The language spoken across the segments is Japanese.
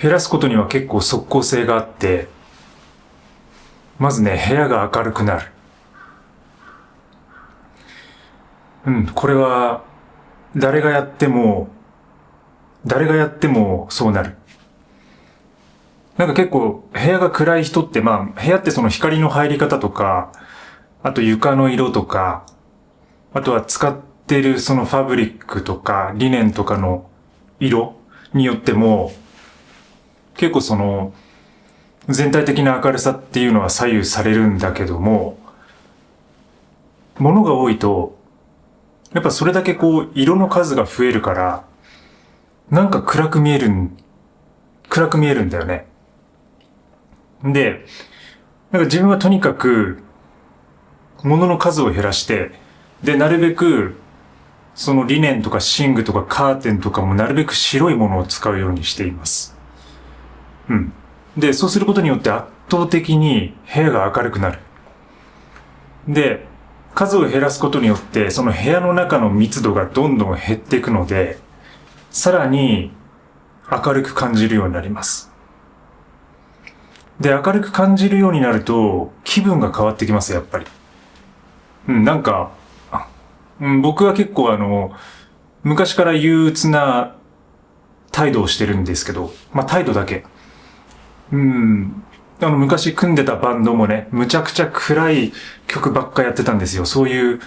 減らすことには結構即効性があって、まずね、部屋が明るくなる。これは、誰がやってもそうなる。なんか結構部屋が暗い人って、部屋ってその光の入り方とか、あと床の色とか、あとは使ってるそのファブリックとかリネンとかの色によっても、結構その全体的な明るさっていうのは左右されるんだけども、物が多いと、やっぱそれだけこう色の数が増えるから、なんか暗く見えるんだよね。で、なんか自分はとにかく物の数を減らして、で、なるべくそのリネンとか寝具とかカーテンとかもなるべく白いものを使うようにしています。で、そうすることによって圧倒的に部屋が明るくなる。で、数を減らすことによって、その部屋の中の密度がどんどん減っていくので、さらに明るく感じるようになります。で、明るく感じるようになると、気分が変わってきます、やっぱり。なんか、僕は結構昔から憂鬱な態度をしてるんですけど、態度だけ。昔組んでたバンドもね、むちゃくちゃ暗い曲ばっかやってたんですよ。そういう、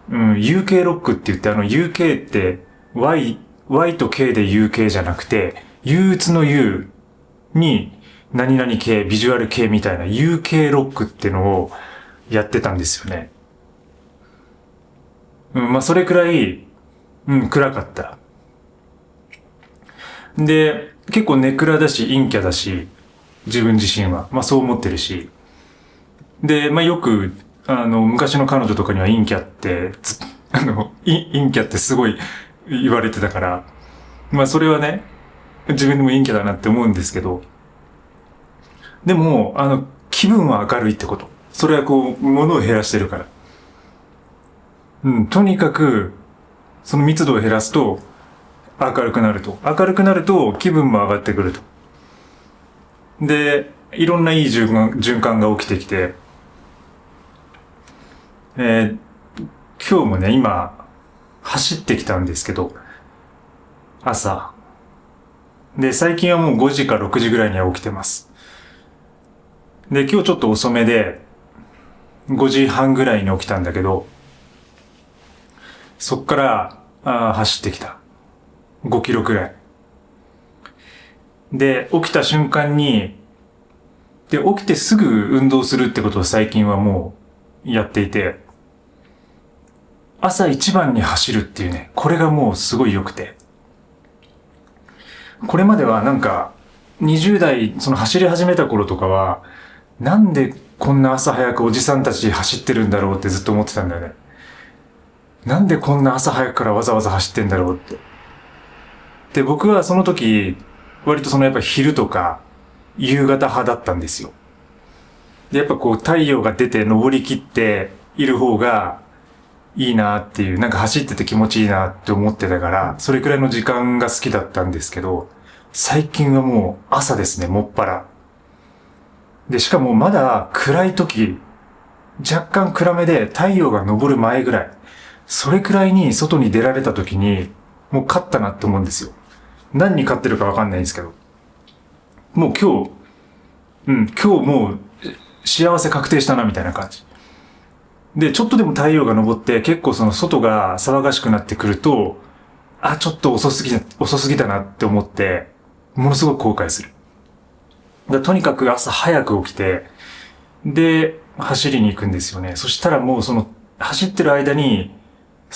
UK ロックって言って、UK って Y と K で UK じゃなくて、憂鬱の U に何々系、ビジュアル系みたいな UK ロックってのをやってたんですよね。それくらい、暗かった。で、結構ネクラだし、陰キャだし、自分自身は。そう思ってるし。で、よく、昔の彼女とかには陰キャって、陰キャってすごい言われてたから、それはね、自分でも陰キャだなって思うんですけど、でも、気分は明るいってこと。それはこう、物を減らしてるから。とにかく、その密度を減らすと、明るくなると。明るくなると、気分も上がってくると。で、いろんないい循環が起きてきて、今日もね、今、走ってきたんですけど、朝。で、最近はもう5時か6時ぐらいには起きてます。で、今日ちょっと遅めで、5時半ぐらいに起きたんだけど、そっから走ってきた。5キロくらい。で、起きた瞬間に、起きてすぐ運動するってことを最近はもうやっていて、朝一番に走るっていうね、これがもうすごい良くて。これまではなんか、20代、その走り始めた頃とかは、なんでこんな朝早くおじさんたち走ってるんだろうってずっと思ってたんだよね。なんでこんな朝早くからわざわざ走ってんだろうって。で、僕はその時、割とやっぱ昼とか、夕方派だったんですよ。で、やっぱこう太陽が出て登り切っている方がいいなっていう、なんか走ってて気持ちいいなって思ってたから、それくらいの時間が好きだったんですけど、最近はもう朝ですね、もっぱら。で、しかもまだ暗い時、若干暗めで太陽が昇る前ぐらい、それくらいに外に出られた時に、もう勝ったなって思うんですよ。何に勝ってるかわかんないんですけど。もう今日もう幸せ確定したなみたいな感じ。で、ちょっとでも太陽が昇って結構その外が騒がしくなってくると、ちょっと遅すぎたなって思って、ものすごく後悔する。とにかく朝早く起きて、で、走りに行くんですよね。そしたらもう走ってる間に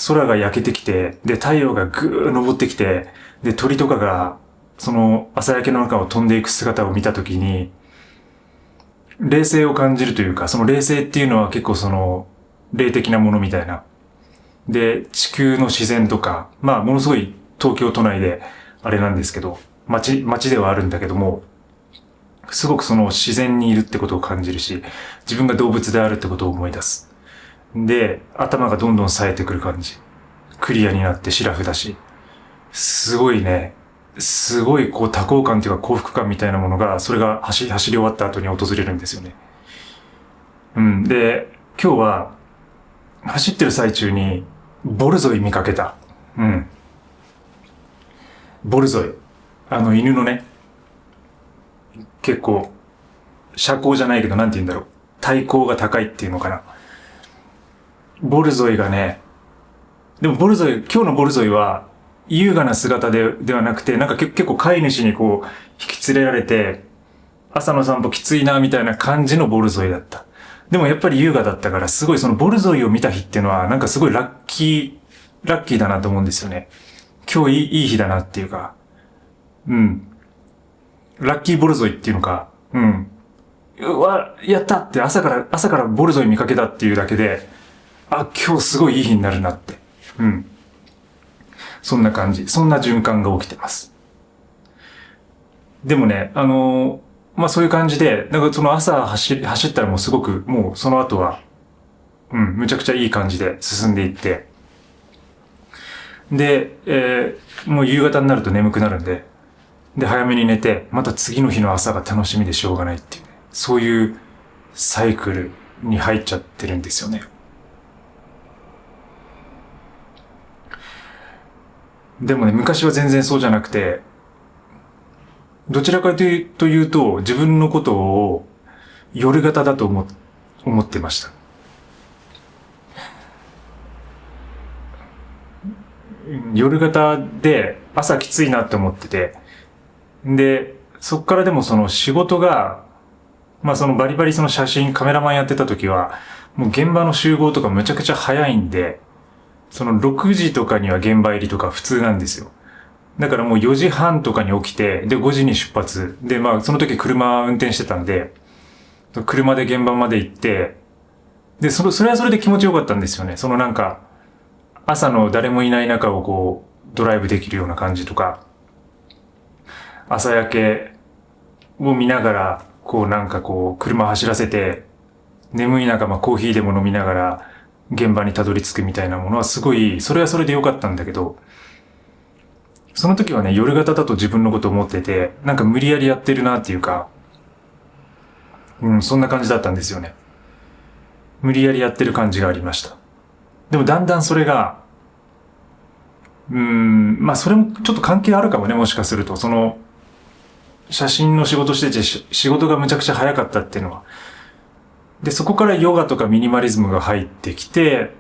空が焼けてきて、で、太陽がぐー昇ってきて、で、鳥とかがその朝焼けの中を飛んでいく姿を見たときに、冷静を感じるというか、その冷静っていうのは結構霊的なものみたいな。で、地球の自然とか、ものすごい東京都内であれなんですけど、街ではあるんだけども、すごく自然にいるってことを感じるし、自分が動物であるってことを思い出す。で、頭がどんどん冴えてくる感じ。クリアになってシラフだし。すごいね、すごいこう多幸感というか幸福感みたいなものが、それが走り終わった後に訪れるんですよね。うん。で、今日は走ってる最中にボルゾイ見かけた。うん。ボルゾイ。犬のね、結構、車高じゃないけど、なんて言うんだろう。体高が高いっていうのかな。ボルゾイがね、でも今日のボルゾイは、優雅な姿ではなくて、なんか結構飼い主にこう、引き連れられて、朝の散歩きついな、みたいな感じのボルゾイだった。でもやっぱり優雅だったから、すごいそのボルゾイを見た日っていうのは、なんかすごいラッキーだなと思うんですよね。今日いい日だなっていうか、うん。ラッキーボルゾイっていうのか、うん。うわ、やったって朝からボルゾイ見かけたっていうだけで、あ、今日すごいいい日になるなって。うん。そんな感じ。そんな循環が起きてます。でもね、まあ、そういう感じで、なんかその朝走ったらもうすごく、もうその後は、うん、むちゃくちゃいい感じで進んでいって、で、もう夕方になると眠くなるんで、で、早めに寝て、また次の日の朝が楽しみでしょうがないっていうね、そういうサイクルに入っちゃってるんですよね。でもね、昔は全然そうじゃなくて、どちらかというと、自分のことを夜型だと思ってました。夜型で朝きついなって思ってて、で、そっからでもその仕事が、まあそのバリバリそのカメラマンやってた時は、もう現場の集合とかむちゃくちゃ早いんで、その6時とかには現場入りとか普通なんですよ。だからもう4時半とかに起きて、で5時に出発。で、まあその時車運転してたんで、車で現場まで行って、で、それはそれで気持ちよかったんですよね。そのなんか、朝の誰もいない中をこう、ドライブできるような感じとか、朝焼けを見ながら、こうなんかこう、車走らせて、眠い中、まあコーヒーでも飲みながら、現場にたどり着くみたいなものはすごい、それはそれで良かったんだけど、その時はね、夜型だと自分のことを思ってて、なんか無理やりやってるなっていうか、うん、そんな感じだったんですよね。無理やりやってる感じがありました。でもだんだんそれが、まあそれもちょっと関係あるかもね、もしかすると。その、写真の仕事してて仕事がむちゃくちゃ早かったっていうのは。で、そこからヨガとかミニマリズムが入ってきて、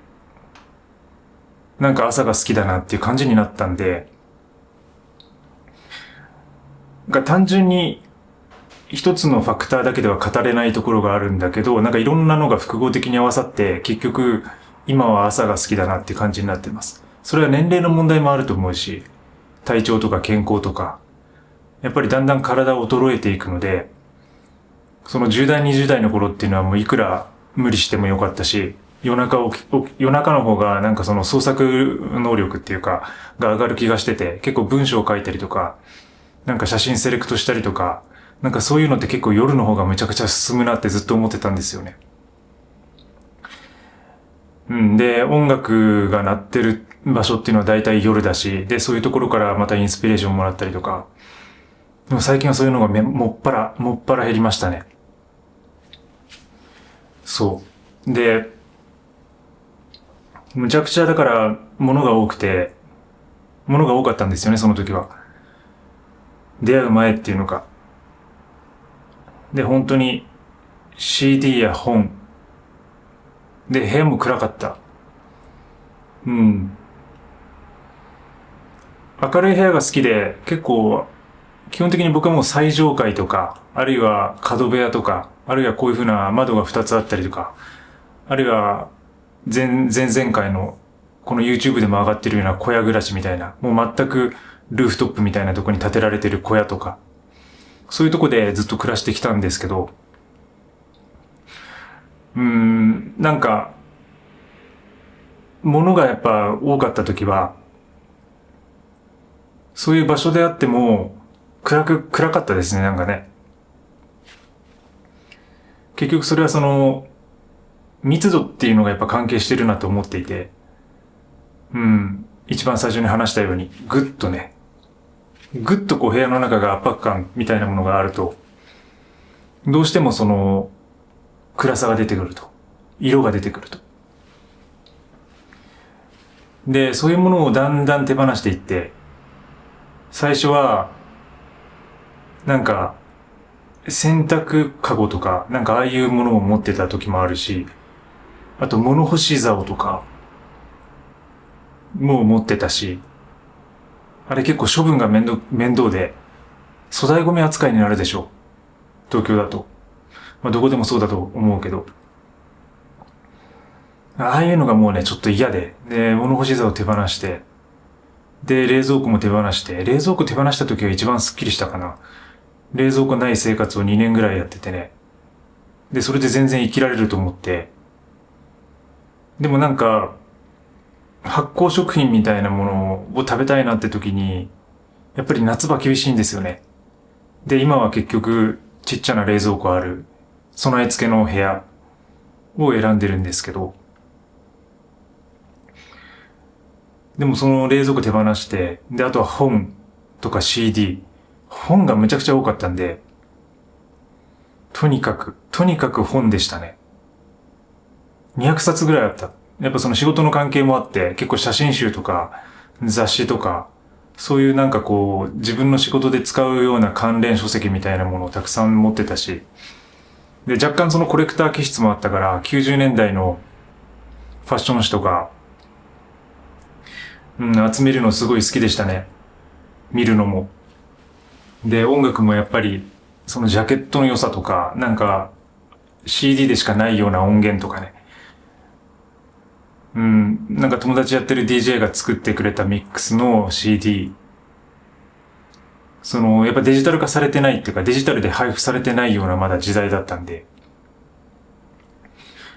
なんか朝が好きだなっていう感じになったんで、なんか単純に一つのファクターだけでは語れないところがあるんだけど、なんかいろんなのが複合的に合わさって、結局今は朝が好きだなっていう感じになってます。それは年齢の問題もあると思うし、体調とか健康とか、やっぱりだんだん体を衰えていくので、その10代、20代の頃っていうのはもういくら無理してもよかったし、夜中の方がなんかその創作能力っていうか、が上がる気がしてて、結構文章を書いたりとか、なんか写真セレクトしたりとか、なんかそういうのって結構夜の方がめちゃくちゃ進むなってずっと思ってたんですよね。うん。で、音楽が鳴ってる場所っていうのは大体夜だし、で、そういうところからまたインスピレーションもらったりとか、でも最近はそういうのがもっぱら減りましたね。そう。で、むちゃくちゃだから物が多かったんですよね、その時は。出会う前っていうのか。で、本当に CD や本。で、部屋も暗かった。うん。明るい部屋が好きで、結構、基本的に僕はもう最上階とか、あるいは角部屋とか、あるいはこういう風な窓が2つあったりとか、あるいは前々回のこの YouTube でも上がってるような小屋暮らしみたいな、もう全くルーフトップみたいなとこに建てられてる小屋とか、そういうとこでずっと暮らしてきたんですけど、なんか、物がやっぱ多かった時は、そういう場所であっても、暗かったですね、なんかね。結局それはその、密度っていうのがやっぱ関係してるなと思っていて、一番最初に話したように、ぐっとね、ぐっとこう部屋の中が圧迫感みたいなものがあると、どうしてもその暗さが出てくると。色が出てくると。で、そういうものをだんだん手放していって、最初は、なんか、洗濯かごとか、なんかああいうものを持ってた時もあるし、あと物干し竿とか、もう持ってたし、あれ結構処分が面倒で、粗大ゴミ扱いになるでしょう。東京だと。まあどこでもそうだと思うけど。ああいうのがもうね、ちょっと嫌で、で、物干し竿を手放して、で、冷蔵庫も手放して、冷蔵庫手放した時が一番スッキリしたかな。冷蔵庫ない生活を2年ぐらいやっててね。で、それで全然生きられると思って。でもなんか、発酵食品みたいなものを食べたいなって時に、やっぱり夏場厳しいんですよね。で、今は結局、ちっちゃな冷蔵庫ある、備え付けの部屋を選んでるんですけど、でもその冷蔵庫手放して、で、あとは本とか CD。本がめちゃくちゃ多かったんで、とにかく本でしたね。200冊ぐらいあった。やっぱその仕事の関係もあって、結構写真集とか雑誌とか、そういうなんかこう、自分の仕事で使うような関連書籍みたいなものをたくさん持ってたし、で、若干そのコレクター気質もあったから、90年代のファッション誌とか、集めるのすごい好きでしたね。見るのも。で、音楽もやっぱり、そのジャケットの良さとか、なんか CD でしかないような音源とかね。なんか友達やってる DJ が作ってくれたミックスの CD。その、やっぱデジタル化されてないっていうか、デジタルで配布されてないようなまだ時代だったんで、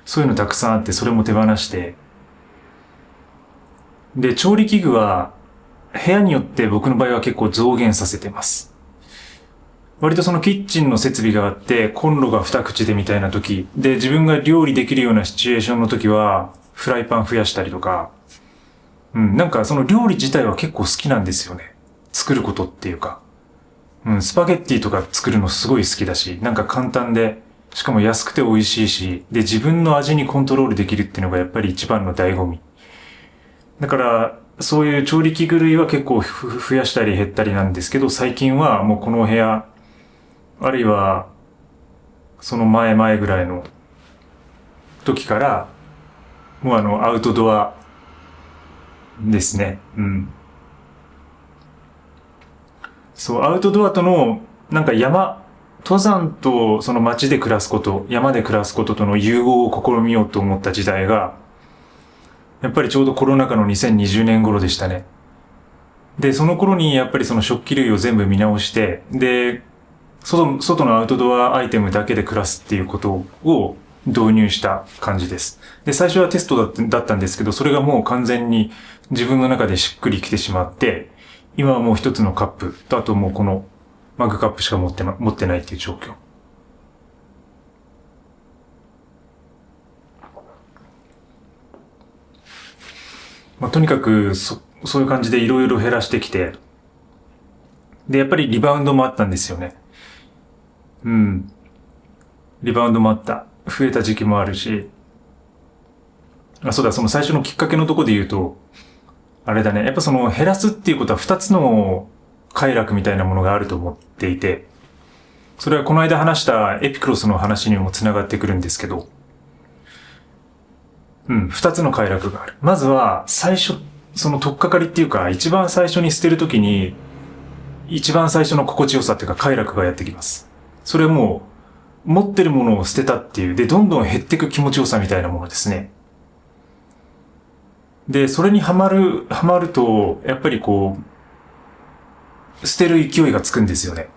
そういうのたくさんあって、それも手放して、で、調理器具は、部屋によって僕の場合は結構増減させてます。割とそのキッチンの設備があって、コンロが二口でみたいな時、で、自分が料理できるようなシチュエーションの時は、フライパン増やしたりとか、なんかその料理自体は結構好きなんですよね。作ることっていうか。スパゲッティとか作るのすごい好きだし、なんか簡単で、しかも安くて美味しいし、で、自分の味にコントロールできるっていうのがやっぱり一番の醍醐味。だから、そういう調理器具類は結構増やしたり減ったりなんですけど、最近はもうこの部屋、あるいは、その前々ぐらいの時から、もうアウトドアですね。そう、アウトドアとの、なんか登山とその街で暮らすこと、山で暮らすこととの融合を試みようと思った時代が、やっぱりちょうどコロナ禍の2020年頃でしたね。で、その頃にやっぱりその食器類を全部見直して、で、外のアウトドアアイテムだけで暮らすっていうことを導入した感じです。で、最初はテストだったんですけど、それがもう完全に自分の中でしっくりきてしまって、今はもう一つのカップと、あともうこのマグカップしか持ってないっていう状況。とにかくそういう感じでいろいろ減らしてきて、で、やっぱりリバウンドもあったんですよね。リバウンドもあった。増えた時期もあるし、そうだ、その最初のきっかけのとこで言うと、あれだね、やっぱその減らすっていうことは二つの快楽みたいなものがあると思っていて、それはこの間話したエピクロスの話にもつながってくるんですけど、二つの快楽がある。まずは、その取っかかりっていうか、一番最初に捨てるときに、一番最初の心地よさっていうか快楽がやってきます。それはもう、持ってるものを捨てたっていう、で、どんどん減っていく気持ちよさみたいなものですね。で、それにハマると、やっぱりこう、捨てる勢いがつくんですよね。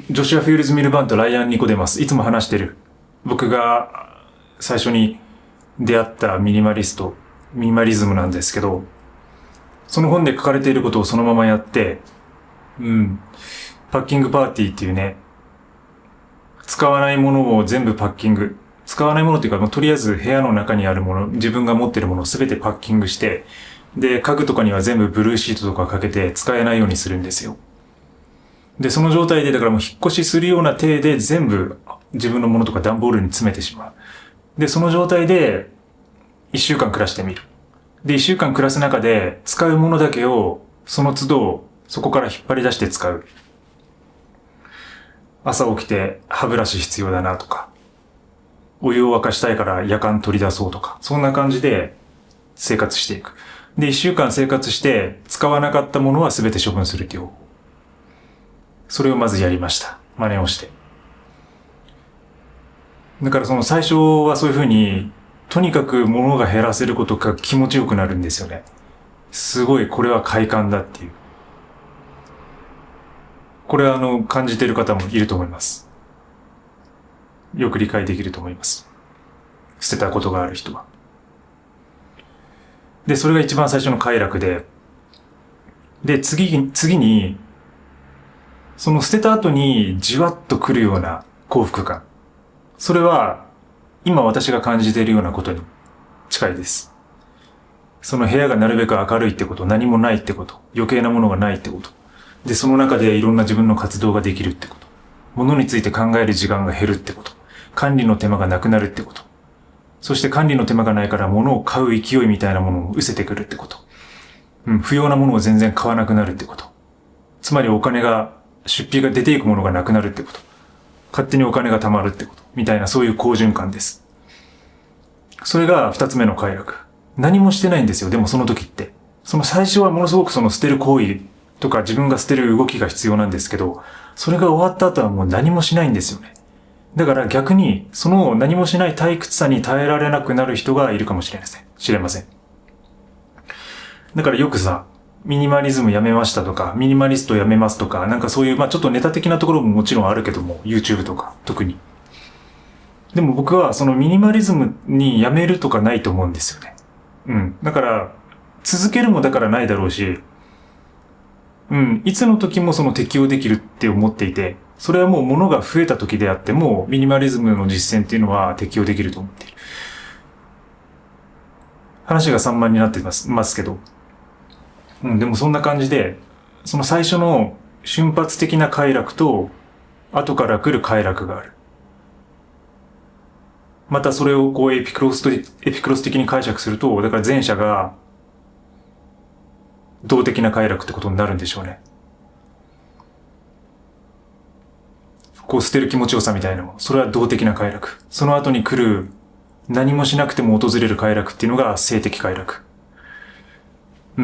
ジョシュア・フィールズ・ミルバンとライアン・ニコデマス、いつも話してる。僕が最初に出会ったミニマリズムなんですけど、その本で書かれていることをそのままやって、パッキングパーティーっていうね、使わないものを全部パッキング。使わないものっていうか、とりあえず部屋の中にあるもの、自分が持っているものを全てパッキングして、で、家具とかには全部ブルーシートとかかけて使えないようにするんですよ。で、その状態で、だからもう引っ越しするような体で全部自分のものとか段ボールに詰めてしまう。で、その状態で1週間暮らしてみる。で、1週間暮らす中で使うものだけをその都度そこから引っ張り出して使う。朝起きて歯ブラシ必要だなとか、お湯を沸かしたいから夜間取り出そうとか、そんな感じで生活していく。で、1週間生活して使わなかったものは全て処分するっていう方法。それをまずやりました。真似をして。だからその最初はそういう風に、とにかく物が減らせることが気持ちよくなるんですよね。すごいこれは快感だっていう。これは感じている方もいると思います。よく理解できると思います。捨てたことがある人は。で、それが一番最初の快楽で、で、次に、その捨てた後にじわっと来るような幸福感。それは、今私が感じているようなことに近いです。その部屋がなるべく明るいってこと、何もないってこと、余計なものがないってこと。で、その中でいろんな自分の活動ができるってこと。物について考える時間が減るってこと。管理の手間がなくなるってこと。そして管理の手間がないから物を買う勢いみたいなものも失せてくるってこと。不要なものを全然買わなくなるってこと。つまりお金が、出費が出ていくものがなくなるってこと。勝手にお金が貯まるってこと。みたいなそういう好循環です。それが二つ目の快楽。何もしてないんですよ。でもその時って。その最初はものすごくその捨てる行為とか自分が捨てる動きが必要なんですけど、それが終わった後はもう何もしないんですよね。だから逆に、その何もしない退屈さに耐えられなくなる人がいるかもしれません。だからよくさ、ミニマリズムやめましたとか、ミニマリストやめますとか、なんかそういう、ちょっとネタ的なところももちろんあるけども、YouTube とか、特に。でも僕はそのミニマリズムにやめるとかないと思うんですよね。だから、続けるもだからないだろうし、いつの時もその適用できるって思っていて、それはもう物が増えた時であっても、ミニマリズムの実践っていうのは適用できると思っている。話が散漫になってますけど。でもそんな感じで、その最初の瞬発的な快楽と、後から来る快楽がある。またそれをこうエピクロス的に解釈すると、だから前者が動的な快楽ってことになるんでしょうね。こう捨てる気持ちよさみたいなもの。それは動的な快楽。その後に来る何もしなくても訪れる快楽っていうのが性的快楽。だ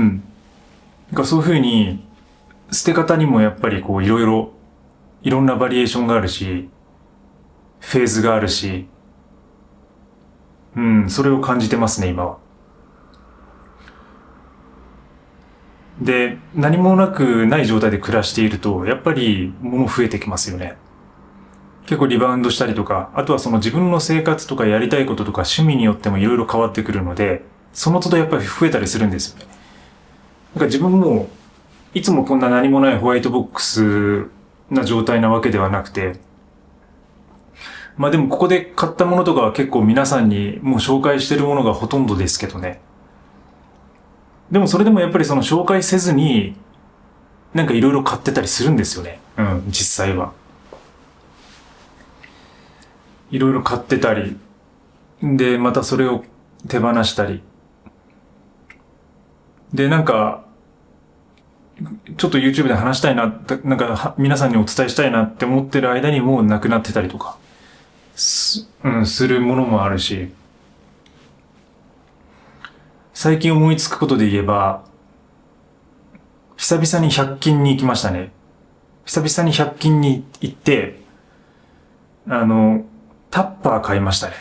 からそういうふうに捨て方にもやっぱりこういろんなバリエーションがあるし、フェーズがあるし、それを感じてますね、今は。で、何もない状態で暮らしていると、やっぱり物増えてきますよね。結構リバウンドしたりとか、あとはその自分の生活とかやりたいこととか趣味によってもいろいろ変わってくるので、その都度やっぱり増えたりするんですよね。だから自分も、いつもこんな何もないホワイトボックスな状態なわけではなくて、でもここで買ったものとかは結構皆さんにもう紹介してるものがほとんどですけどね。でもそれでもやっぱりその紹介せずに、なんかいろいろ買ってたりするんですよね。実際は。いろいろ買ってたり、で、またそれを手放したり。で、なんか、ちょっと YouTube で話したいな、なんか皆さんにお伝えしたいなって思ってる間にもうなくなってたりとか、するものもあるし、最近思いつくことで言えば、久々に100均に行きましたね。久々に100均に行って、タッパー買いましたね。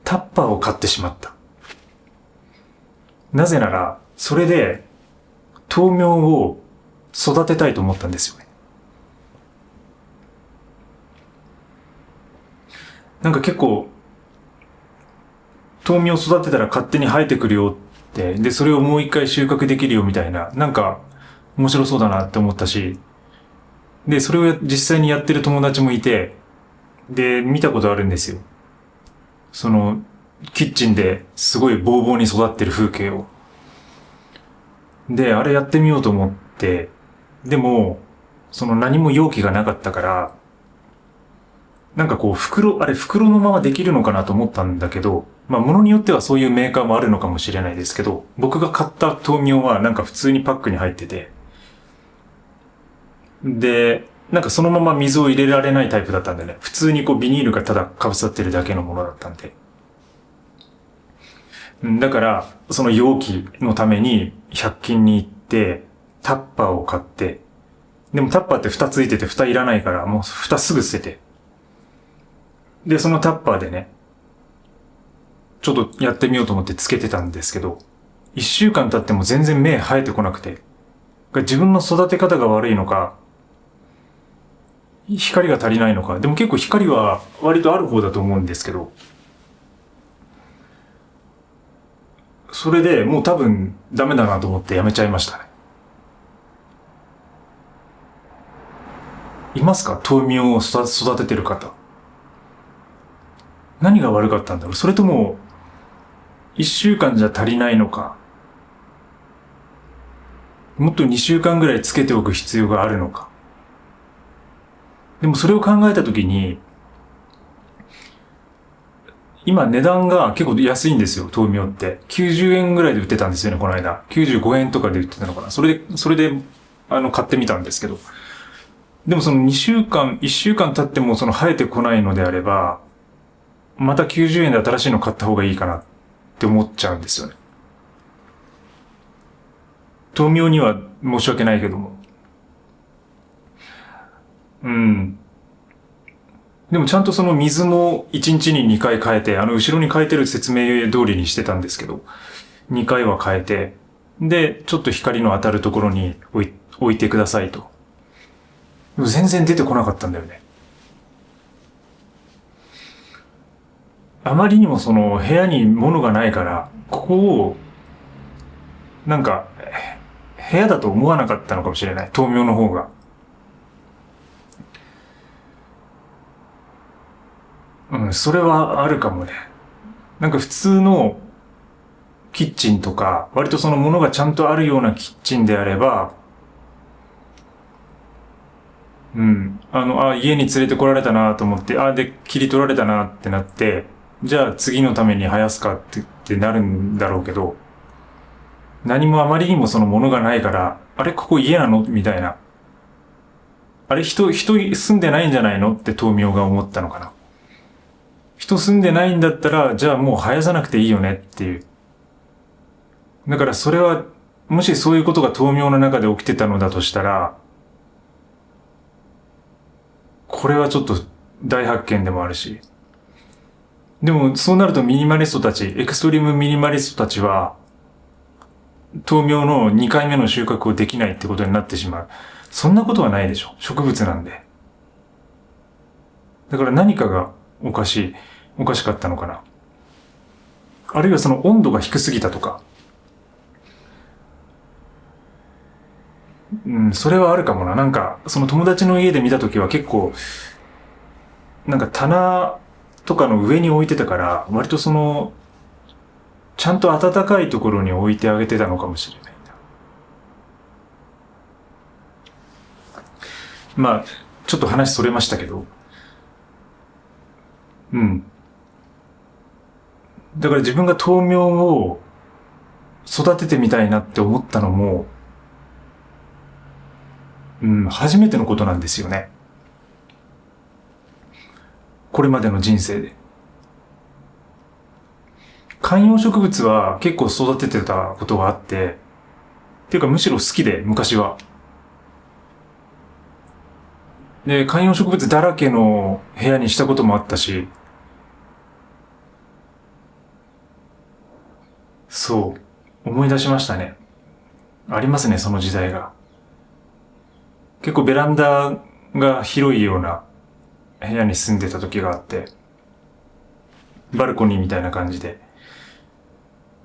タッパーを買ってしまった。なぜなら、それで、豆苗を育てたいと思ったんですよね。なんか結構、豆苗を育てたら勝手に生えてくるよって、で、それをもう一回収穫できるよみたいな、なんか面白そうだなって思ったし、で、それを実際にやってる友達もいて、で、見たことあるんですよ。その、キッチンですごいボーボーに育ってる風景を。で、あれやってみようと思って、でも、その何も容器がなかったから、なんかこう袋のままできるのかなと思ったんだけど、まあ物によってはそういうメーカーもあるのかもしれないですけど、僕が買った豆苗はなんか普通にパックに入ってて、で、なんかそのまま水を入れられないタイプだったんでね、普通にこうビニールがただかぶさってるだけのものだったんで。だから、その容器のために100均に行って、タッパーを買って、でもタッパーって蓋ついてて蓋いらないから、もう蓋すぐ捨てて。で、そのタッパーでね、ちょっとやってみようと思ってつけてたんですけど、1週間経っても全然芽生えてこなくて、自分の育て方が悪いのか、光が足りないのか、でも結構光は割とある方だと思うんですけど、それでもう多分ダメだなと思ってやめちゃいましたね。いますか？豆苗を育ててる方。何が悪かったんだろう？それとも、1週間じゃ足りないのか、もっと2週間ぐらいつけておく必要があるのか。でもそれを考えたときに、今値段が結構安いんですよ、豆苗って。90円ぐらいで売ってたんですよね、この間。95円とかで売ってたのかな。それで、買ってみたんですけど。でもその2週間、1週間経ってもその生えてこないのであれば、また90円で新しいの買った方がいいかなって思っちゃうんですよね。豆苗には申し訳ないけども。うん。でもちゃんとその水も1日に2回変えて、後ろに書いてる説明通りにしてたんですけど、2回は変えて、で、ちょっと光の当たるところに置いてくださいと。でも全然出てこなかったんだよね。あまりにもその部屋に物がないから、ここを、なんか、部屋だと思わなかったのかもしれない。豆苗の方が。うん、それはあるかもね。なんか普通のキッチンとか、割とその物がちゃんとあるようなキッチンであれば、うん、家に連れてこられたなと思って、で、切り取られたなってなって、じゃあ次のために生やすかってなるんだろうけど、何もあまりにもその物がないから、あれここ家なのみたいな。あれ人住んでないんじゃないのって豆苗が思ったのかな。人住んでないんだったら、じゃあもう生やさなくていいよねっていう。だからそれは、もしそういうことが豆苗の中で起きてたのだとしたら、これはちょっと大発見でもあるし。でもそうなるとミニマリストたち、エクストリームミニマリストたちは、豆苗の2回目の収穫をできないってことになってしまう。そんなことはないでしょ。植物なんで。だから何かがおかしかったのかな。あるいはその温度が低すぎたとか。うん、それはあるかもな。なんか、その友達の家で見たときは結構、なんか棚とかの上に置いてたから、割とその、ちゃんと暖かいところに置いてあげてたのかもしれない。まあ、ちょっと話それましたけど。うん。だから自分が豆苗を育ててみたいなって思ったのも、うん、初めてのことなんですよね。これまでの人生で。観葉植物は結構育ててたことがあって、っていうかむしろ好きで、昔は。で、観葉植物だらけの部屋にしたこともあったし、そう、思い出しましたね。ありますね、その時代が。結構ベランダが広いような部屋に住んでた時があって、バルコニーみたいな感じで。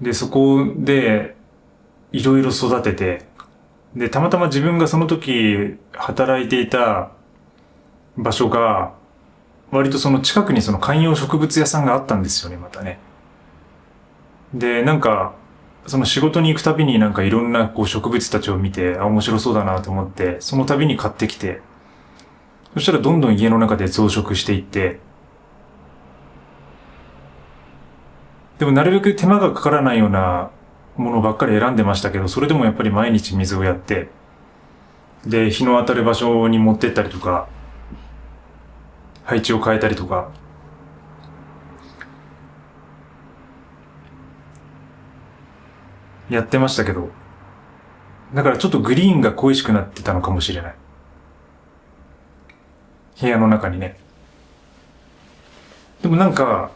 で、そこで、いろいろ育てて、で、たまたま自分がその時働いていた場所が、割とその近くにその観葉植物屋さんがあったんですよね、またね。で、なんか、その仕事に行くたびになんかいろんなこう植物たちを見て、面白そうだなと思って、その度に買ってきて、そしたらどんどん家の中で増殖していって、でもなるべく手間がかからないようなものばっかり選んでましたけど、それでもやっぱり毎日水をやって、で、日の当たる場所に持ってったりとか、配置を変えたりとか、やってましたけど、だからちょっとグリーンが恋しくなってたのかもしれない。部屋の中にね。でもなんか、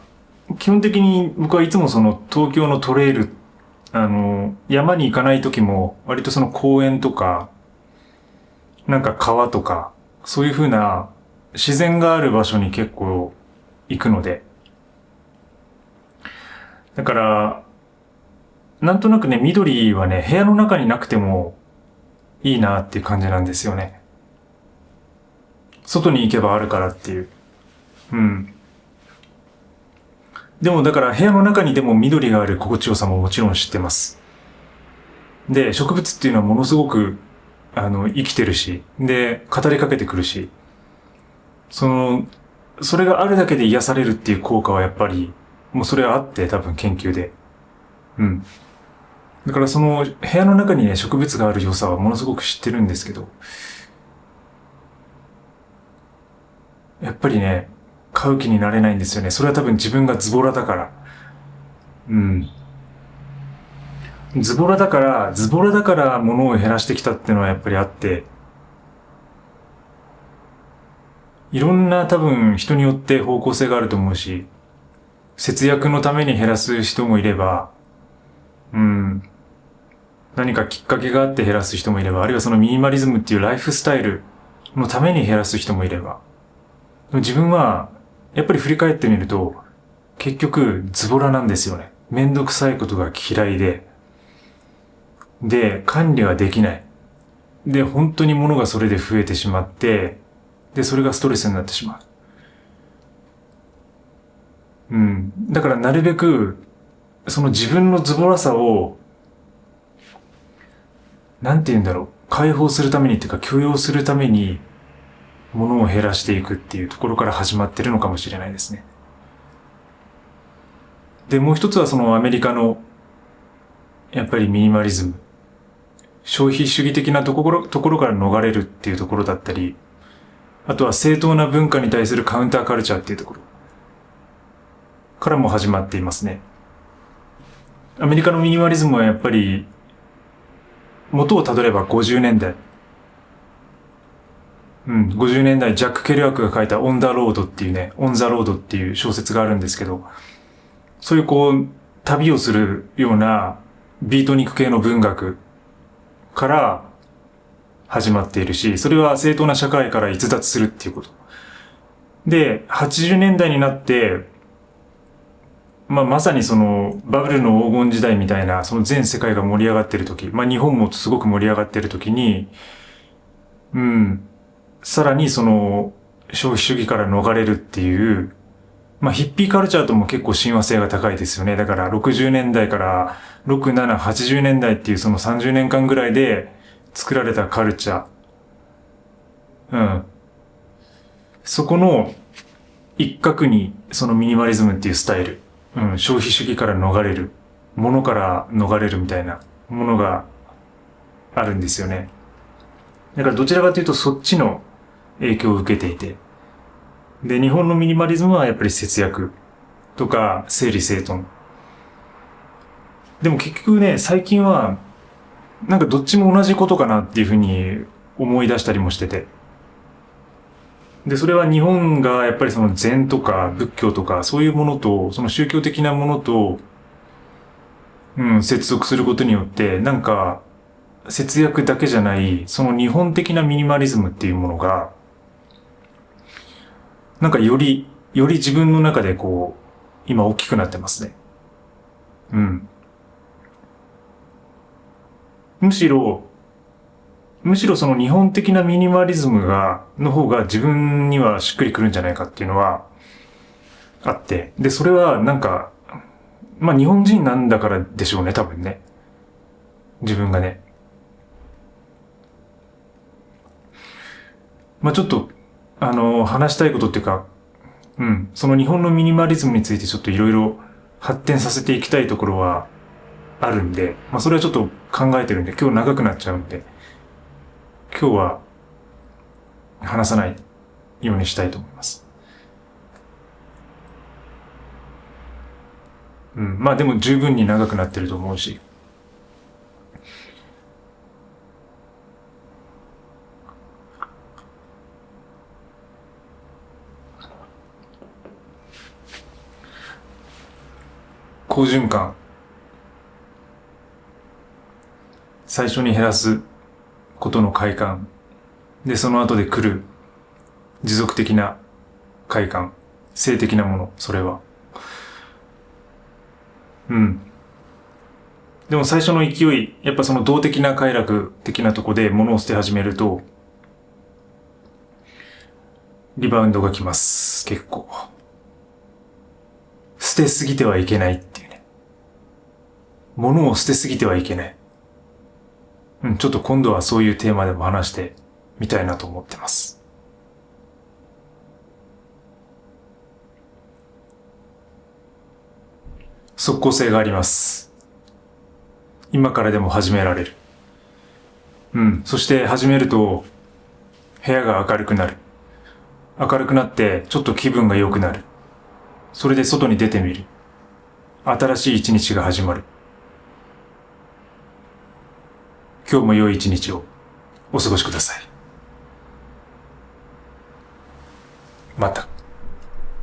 基本的に僕はいつもその東京のトレイル、山に行かない時も割とその公園とか、なんか川とか、そういう風な自然がある場所に結構行くので。だから、なんとなくね、緑はね、部屋の中になくてもいいなっていう感じなんですよね。外に行けばあるからっていう。うん。でもだから部屋の中にでも緑がある心地よさももちろん知ってます。で、植物っていうのはものすごく、生きてるし、で、語りかけてくるし、それがあるだけで癒されるっていう効果はやっぱり、もうそれはあって多分研究で。うん。だからその部屋の中にね、植物がある良さはものすごく知ってるんですけど、やっぱりね、買う気になれないんですよね。それは多分自分がズボラだから。うん。ズボラだから物を減らしてきたっていうのはやっぱりあって、いろんな多分人によって方向性があると思うし、節約のために減らす人もいれば、うん、何かきっかけがあって減らす人もいれば、あるいはそのミニマリズムっていうライフスタイルのために減らす人もいれば、でも自分は、やっぱり振り返ってみると、結局ズボラなんですよね。めんどくさいことが嫌いで、管理はできない。で、本当に物がそれで増えてしまって、で、それがストレスになってしまう。うん。だからなるべく、その自分のズボラさを、なんて言うんだろう、解放するためにっていうか許容するために、物を減らしていくっていうところから始まってるのかもしれないですね。で、もう一つはそのアメリカの、やっぱりミニマリズム。消費主義的なところから逃れるっていうところだったり、あとは正当な文化に対するカウンターカルチャーっていうところからも始まっていますね。アメリカのミニマリズムはやっぱり、元をたどれば50年代。50年代ジャック・ケルアックが書いたオン・ザ・ロードっていうね、オン・ザ・ロードっていう小説があるんですけど、そういうこう、旅をするようなビートニック系の文学から始まっているし、それは正当な社会から逸脱するっていうこと。で、80年代になって、まさにそのバブルの黄金時代みたいな、その全世界が盛り上がっている時、日本もすごく盛り上がっている時に、さらにその消費主義から逃れるっていう、ヒッピーカルチャーとも結構親和性が高いですよね。だから60年代から6、7、80年代っていうその30年間ぐらいで作られたカルチャー。そこの一角にそのミニマリズムっていうスタイル。消費主義から逃れる。物から逃れるみたいなものがあるんですよね。だからどちらかというとそっちの影響を受けていて。で、日本のミニマリズムはやっぱり節約とか整理整頓。でも結局ね、最近はなんかどっちも同じことかなっていうふうに思い出したりもしてて。で、それは日本がやっぱりその禅とか仏教とかそういうものと、その宗教的なものと、接続することによって、なんか節約だけじゃない、その日本的なミニマリズムっていうものが、なんかより自分の中でこう、今大きくなってますね。むしろその日本的なミニマリズムの方が自分にはしっくりくるんじゃないかっていうのはあって。で、それはなんか、日本人なんだからでしょうね、多分ね。自分がね。まあちょっと、話したいことっていうか、その日本のミニマリズムについてちょっといろいろ発展させていきたいところはあるんで、まあそれはちょっと考えてるんで、今日長くなっちゃうんで、今日は話さないようにしたいと思います。まあでも十分に長くなってると思うし。好循環。最初に減らすことの快感。で、その後で来る持続的な快感。性的なもの、それは。でも最初の勢い、やっぱその動的な快楽的なとこで物を捨て始めると、リバウンドが来ます。結構。捨てすぎてはいけないっていうね。物を捨てすぎてはいけない。ちょっと今度はそういうテーマでも話してみたいなと思ってます。即効性があります。今からでも始められる。そして始めると部屋が明るくなる。明るくなってちょっと気分が良くなる。それで外に出てみる。新しい一日が始まる。今日も良い一日をお過ごしください。また。